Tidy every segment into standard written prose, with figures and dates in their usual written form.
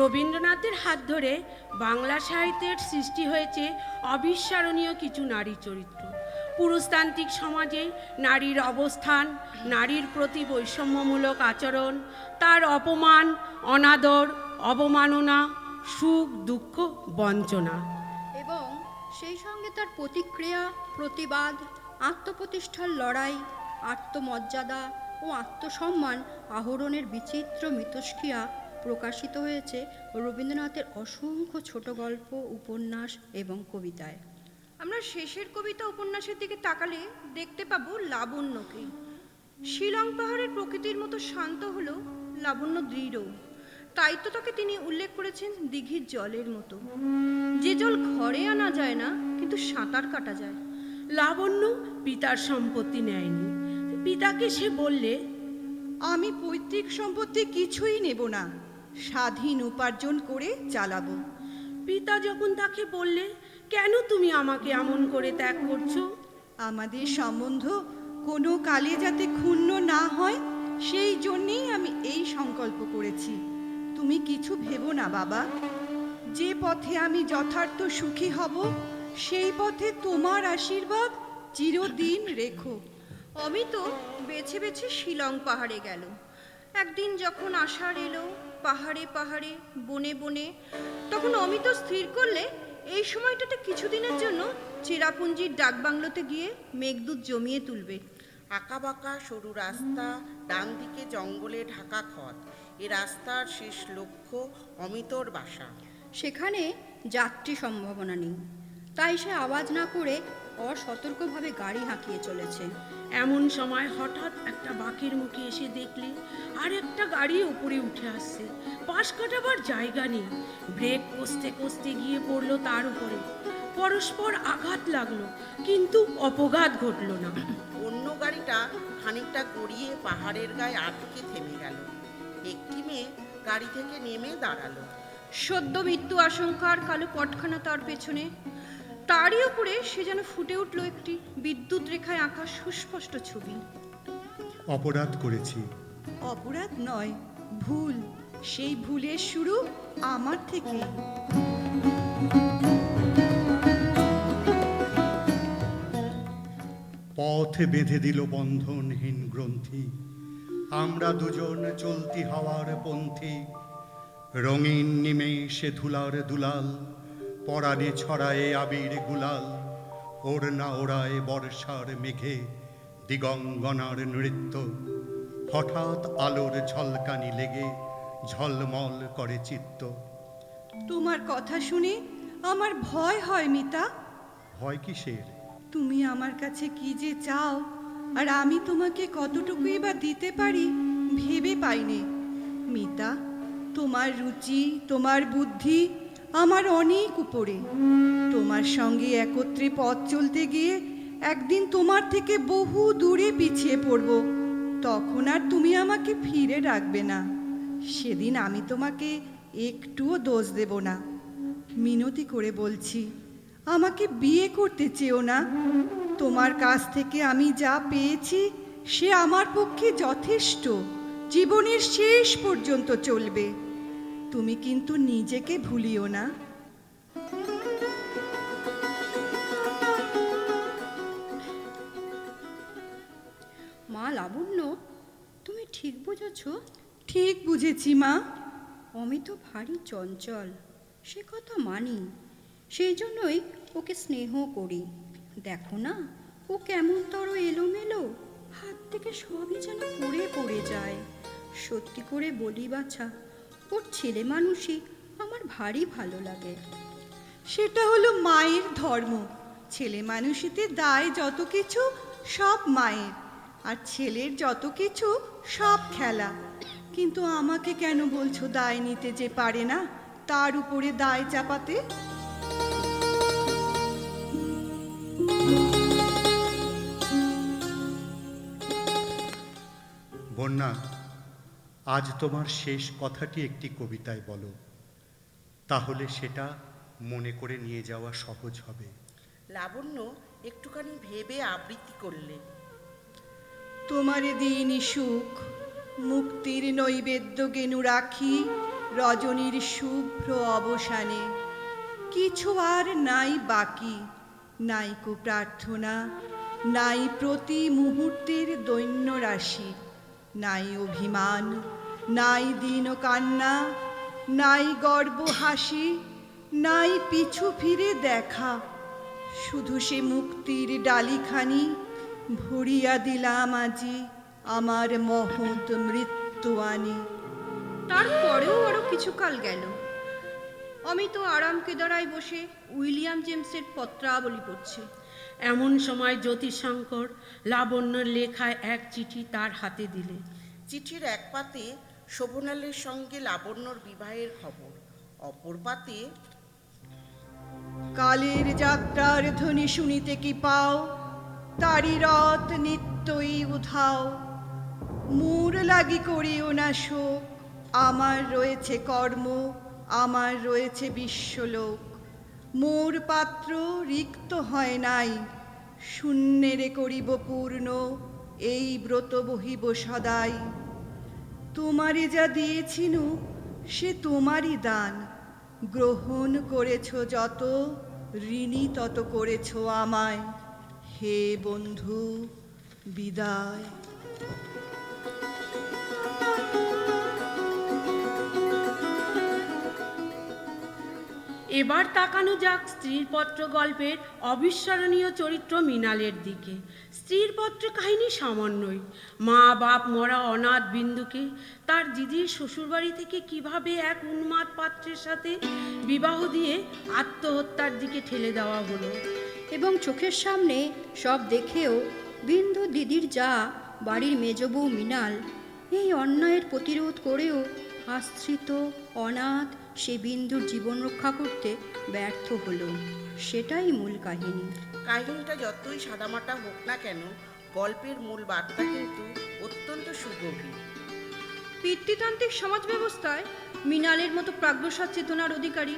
রবীন্দ্রনাথের হাত ধরে বাংলা সাহিত্যের সৃষ্টি হয়েছে অবিস্মরণীয় কিছু নারী চরিত্র। পুরুষতান্ত্রিক সমাজে নারীর অবস্থান, নারীর প্রতি বৈষম্যমূলক আচরণ, তার অপমান, অনাদর, অবমাননা, সুখ, দুঃখ, বঞ্চনা, এবং সেই সঙ্গে তার প্রতিক্রিয়া, প্রতিবাদ, আত্মপ্রতিষ্ঠার লড়াই, আত্মমর্যাদা ও আত্মসম্মান আহরণের বিচিত্র মিথস্ক্রিয়া প্রকাশিত হয়েছে রবীন্দ্রনাথের অসংখ্য ছোট গল্প, উপন্যাস এবং কবিতায়। আমরা শেষের কবিতা উপন্যাসের দিকে তাকালে দেখতে পাবো লাবণ্যকে। শিলং পাহাড়ের প্রকৃতির মতো শান্ত হলো লাবণ্য দৃঢ়। তাই তো তাকে তিনি উল্লেখ করেছেন দিঘির জলের মতো, যে জল ঘরে আনা যায় না কিন্তু সাঁতার কাটা যায়। লাবণ্য পিতার সম্পত্তি নেয়নি। পিতাকে সে বললে, আমি পৈতৃক সম্পত্তি কিছুই নেব না, স্বাধীন উপার্জন করে চালাবো। পিতা যখন তাকে বললে, কেন তুমি আমাকে এমন করে ত্যাগ করছো? আমাদের সম্বন্ধ কোনো কালে যাতে ক্ষুণ্ণ না হয় সেই জন্যেই আমি এই সংকল্প করেছি। তুমি কিছু ভেবো না বাবা, যে পথে আমি যথার্থ সুখী হব সেই পথে তোমার আশীর্বাদ চিরদিন রেখো। অমিত বেছে বেছে শিলং পাহাড়ে গেল। একদিন যখন আষাঢ় এলো, পাহাড়ে পাহাড়ে, বনে বনে, তখন অমিত স্থির করলে এই সময়টাতে কিছুদিনের জন্য চেরাপুঞ্জির ডাকবাংলোতে গিয়ে মেঘদূত জমিয়ে তুলবে। আঁকাবাঁকা সরু রাস্তা, ডান দিকে জঙ্গলে ঢাকা খড়। এ রাস্তার শেষ লক্ষ্য অমিতর বাসা। সেখানে যাত্রী সম্ভাবনা নেই, তাই সে আওয়াজ না করে অসতর্কভাবে গাড়ি হাঁকিয়ে চলেছে। এমন সময় হঠাৎ একটা বাঁকের মুখে এসে দেখলে আর একটা গাড়ি উপরে উঠে আসছে। পাশ কাটাবার জায়গা নেই। ব্রেক কষতে কষতে গিয়ে পড়লো তার উপরে। পরস্পর আঘাত লাগলো, কিন্তু অপঘাত ঘটল না। অন্য গাড়িটা খানিকটা গড়িয়ে পাহাড়ের গায়ে আটকে থেমে গেল। একটি মেয়ে গাড়ি থেকে নেমে দাঁড়ালো। সদ্য মৃত্যু আশঙ্কার কালো পটখানা তার পেছনে। তারই উপরে সে যেন ফুটে উঠল একটি বিদ্যুৎ রেখায় আঁকা সুস্পষ্ট ছবি। অপরাধ করেছি। অপরাধ নয়, ভুল। সেই ভুলের শুরু আমার থেকে। পথে বেঁধে দিল বন্ধনহীন গ্রন্থি, আমরা দুজন চলতি হওয়ার পন্থী। রঙিন নিমেষে ধুলার দুলাল, পরাণে ছড়ায়ে আবির গুলাল। ওড়না ওড়ায় বর্ষার মেঘে দিগঙ্গনার নৃত্য। হঠাৎ আলোর ঝলকানি লেগে ঝলমল করে চিত্ত। তোমার কথা শুনে আমার ভয় হয় মিতা। ভয় কিসের? তুমি আমার কাছে কি যে চাও আর আমি তোমাকে কতটুকুই বা দিতে পারি ভেবে পাইনি। মিতা, তোমার রুচি, তোমার বুদ্ধি আমার অনেক উপরে। তোমার সঙ্গে একত্রে পথ চলতে গিয়ে একদিন তোমার থেকে বহু দূরে পিছিয়ে পড়ব। তখন আর তুমি আমাকে ফিরে রাখবে না। সেদিন আমি তোমাকে একটুও দোষ দেব না। মিনতি করে বলছি, আমাকে বিয়ে করতে চেও না। তোমার কাছ থেকে আমি যা পেয়েছি সে আমার পক্ষে যথেষ্ট, জীবনের শেষ পর্যন্ত চলবে। তুমি কিন্তু নিজেকে ভুলিও না। মা লাবণ্য, তুমি ঠিক বুঝেছ? ঠিক বুঝেছি মা। অমিত ভারী চঞ্চল, সে কথা মানি। সেই জন্যই ওকে স্নেহ করি। দেখো না, ও কেমন তর এলোমেলো, হাত থেকে সবই যেন পড়ে পড়ে যায়। সত্যি করে বলি বাছা, ওর ছেলে মানুষই আমার ভারী ভালো লাগে। সেটা হলো মায়ের ধর্ম। ছেলে মানুষেতে দায় যত কিছু সব মায়ের, আর ছেলের যত কিছু সব খেলা। কিন্তু আমাকে কেন বলছো দায় নিতে যে পারে না, তার উপরে দায় চাপাতে? বন্যা, আজ তোমার শেষ কথাটি একটি কবিতায় বলো, তাহলে সেটা মনে করে নিয়ে যাওয়া সহজ হবে। লাবণ্য একটুখানি ভেবে আবৃত্তি করলে। তোমারে দিইনি সুখ, মুক্তির নৈবেদ্য গেনু রাখি। রজনীর শুভ্র অবসানে। কিছু আর নাই বাকি, নাইকো প্রার্থনা, নাই প্রতি মুহূর্তের দৈন্য রাশি, নাই অভিমান, নাই দীন কান্না, নাই গর্ব হাসি, নাই পিছু ফিরে দেখা। শুধু সে মুক্তির ডালিখানি ভরিয়া দিলাম আজি আমার মহৎ মৃত্যু আনি। তারপরেও আরো কিছুকাল গেল। অমিত আরাম কেদারায় বসে উইলিয়াম জেমসের পত্রাবলী পড়ছে। এমন সময় জ্যোতিশঙ্কর লাবণ্যর লেখায় এক চিঠি তার হাতে দিলে। চিঠির এক পাতে শোভনালের সঙ্গে লাবণ্যর বিবাহের খবর, অপর পাতে কালের যাত্রার ধ্বনি শুনিতে কি পাও, তারি রথ নিত্যই উধাও। মূর লাগি করিও না শোক, আমার রয়েছে কর্ম, আমার রয়েছে বিশ্বলোক। মোর পাত্র রিক্ত হয় নাই, শূন্যেরে করিব পূর্ণ, এই ব্রত বহিব সদাই। তোমারে যা দিয়েছিনু সে তোমারই দান, গ্রহণ করেছ যত, ঋণী তত করেছ আমায়। হে বন্ধু, বিদায়। এবার তাকানো যাক স্ত্রীর পত্র গল্পের অবিস্মরণীয় চরিত্র মৃণালের দিকে। স্ত্রীর পত্র কাহিনী সামান্যই। মা বাপ মরা অনাথ বিন্দুকে তার দিদির শ্বশুরবাড়ি থেকে কিভাবে এক উন্মাদ পাত্রের সাথে বিবাহ দিয়ে আত্মহত্যার দিকে ঠেলে দেওয়া হলো। এবং চোখের সামনে সব দেখেও বিন্দু দিদির যা বাড়ির মেজ বউ মৃণাল এই অন্যায়ের প্রতিরোধ করেও আশ্রিত অনাথ সে বিন্দুর জীবন রক্ষা করতে ব্যর্থ হলো। সেটাই মূল কাহিনী। কাহিনীটা যতই সাদামাটা হোক না কেন, গল্পের মূল বার্তা কিন্তু অত্যন্ত সুগভীর। পিতৃতান্ত্রিক সমাজ ব্যবস্থায় মৃণালের মতো প্রাজ্ঞসাত চেতনার অধিকারী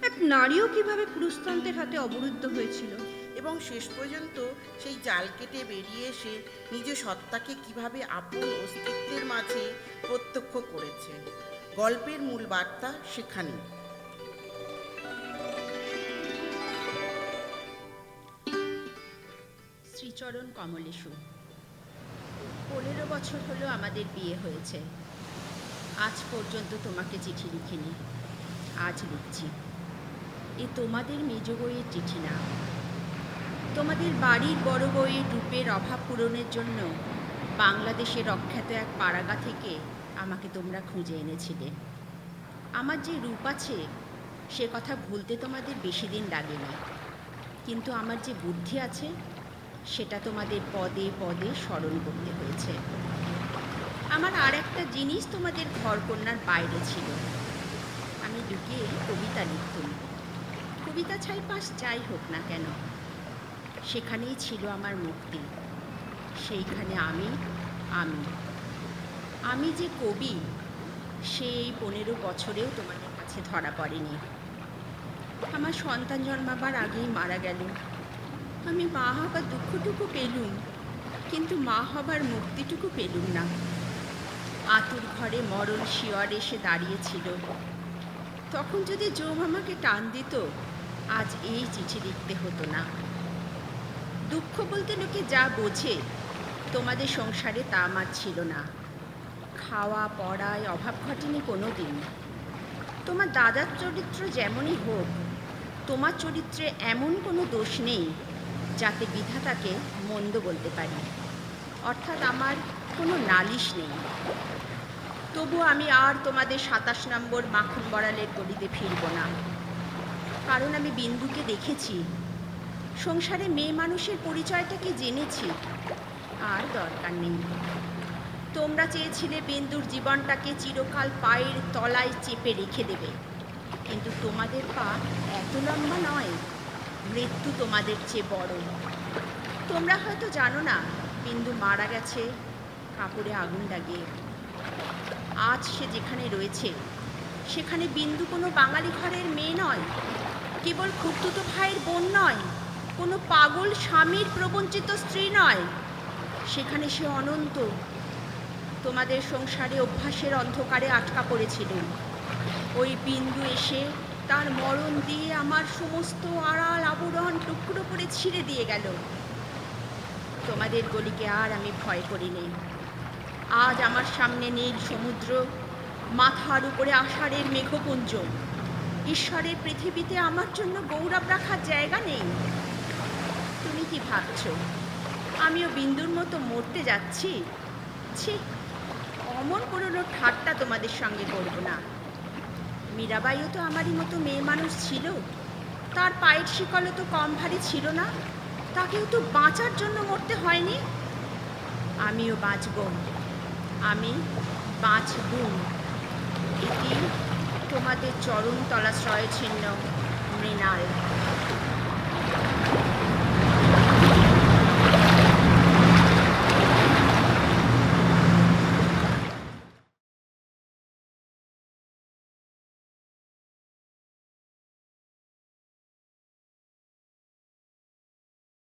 এক নারীও কিভাবে পুরুষতন্ত্রের হাতে অবরুদ্ধ হয়েছিল, এবং শেষ পর্যন্ত সেই জাল কেটে বেরিয়ে এসে নিজ সত্তাকে কিভাবে আপন অস্তিত্বের মাঝে প্রত্যক্ষ করেছে। গল্পের মূল বার্তা সেখানে। শ্রীচরণ কমলেশু, 15 বছর হলো আমাদের বিয়ে হয়েছে। আজ পর্যন্ত তোমাকে চিঠি লিখিনি, আজ লিখছি। এ তোমাদের মেজ বউয়ের চিঠি না। তোমাদের বাড়ির বড় বউয়ের রূপের অভাব পূরণের জন্য বাংলাদেশের অখ্যাত এক পাড়াগা থেকে আমাকে তোমরা খুঁজে এনেছিলে। আমার যে রূপ আছে সে কথা ভুলতে তোমাদের বেশি দিন লাগেনি, কিন্তু আমার যে বুদ্ধি আছে সেটা তোমাদের পদে পদে স্মরণ করতে হয়েছে। আমার আর একটা জিনিস তোমাদের ঘরকন্যার বাইরে ছিল। আমি লুকিয়ে কবিতা লিখতুম। কবিতা ছাইপাশ যাই হোক না কেন, সেখানেই ছিল আমার মুক্তি। সেইখানে আমি আমি আমি যে কবি সেই 15 বছরেও তোমাদের কাছে ধরা পড়েনি। আমার সন্তান জন্মাবার আগেই মারা গেল। আমি মা হবার দুঃখটুকু পেলুম, কিন্তু মা হবার মুক্তিটুকু পেলুম না। আতুর ঘরে মরণ শিয়র এসে দাঁড়িয়েছিল। তখন যদি জম আমাকে টান দিত, আজ এই চিঠি লিখতে হতো না। দুঃখ বলতে লোকে যা বোঝে, তোমাদের সংসারে তা আমার ছিল না। খাওয়া পড়ায় অভাব ঘটেনি কোনো দিন। তোমার দাদার চরিত্র যেমনই হোক, তোমার চরিত্রে এমন কোনো দোষ নেই যাতে বিধাতাকে মন্দ বলতে পারি। অর্থাৎ আমার কোনো নালিশ নেই। তবু আমি আর তোমাদের 27 নম্বর মাখন বড়ালের গলিতে ফিরব না। কারণ আমি বিন্দুকে দেখেছি, সংসারে মেয়ে মানুষের পরিচয়টাকে জেনেছি। আর দরকার নেই। তোমরা চেয়েছিলে বিন্দুর জীবনটাকে চিরকাল পায়ের তলায় চেপে রেখে দেবে, কিন্তু তোমাদের পা এত লম্বা নয়। মৃত্যু তোমাদের চেয়ে বড়। তোমরা হয়তো জানো না বিন্দু মারা গেছে কাপড়ে আগুন লাগিয়ে। আজ সে যেখানে রয়েছে সেখানে বিন্দু কোনো বাঙালি ঘরের মেয়ে নয়, কেবল খুঁড়তুতো ভাইয়ের বোন নয়, কোনো পাগল স্বামীর প্রবঞ্চিত স্ত্রী নয়। সেখানে সে অনন্ত। তোমাদের সংসারে অভ্যাসের অন্ধকারে আটকা পড়েছিল, ওই বিন্দু এসে তার মরণ দিয়ে আমার সমস্ত আড়াল আবরণ টুকরো করে ছিঁড়ে দিয়ে গেল। তোমাদের গলিকে আর আমি ভয় করি নে। আজ আমার সামনে নীল সমুদ্র, মাথার উপরে আষাঢ়ের মেঘপুঞ্জ। ঈশ্বরের পৃথিবীতে আমার জন্য গৌরব রাখার জায়গা নেই। তুমি কি ভাবছো আমিও বিন্দুর মতো মরতে যাচ্ছি? ছি, অমন কোনো ঠাট্টা তোমাদের সঙ্গে করব না। মীরাবাইও তো আমারই মতো মেয়ে মানুষ ছিল, তার পায়ের শিকলও তো কম ভারী ছিল না, তাকেও তো বাঁচার জন্য মরতে হয়নি। আমিও বাঁচব, আমি বাঁচব। এটি তোমাদের চরণ তলাশ্রয় ছিন্ন মৃণাল।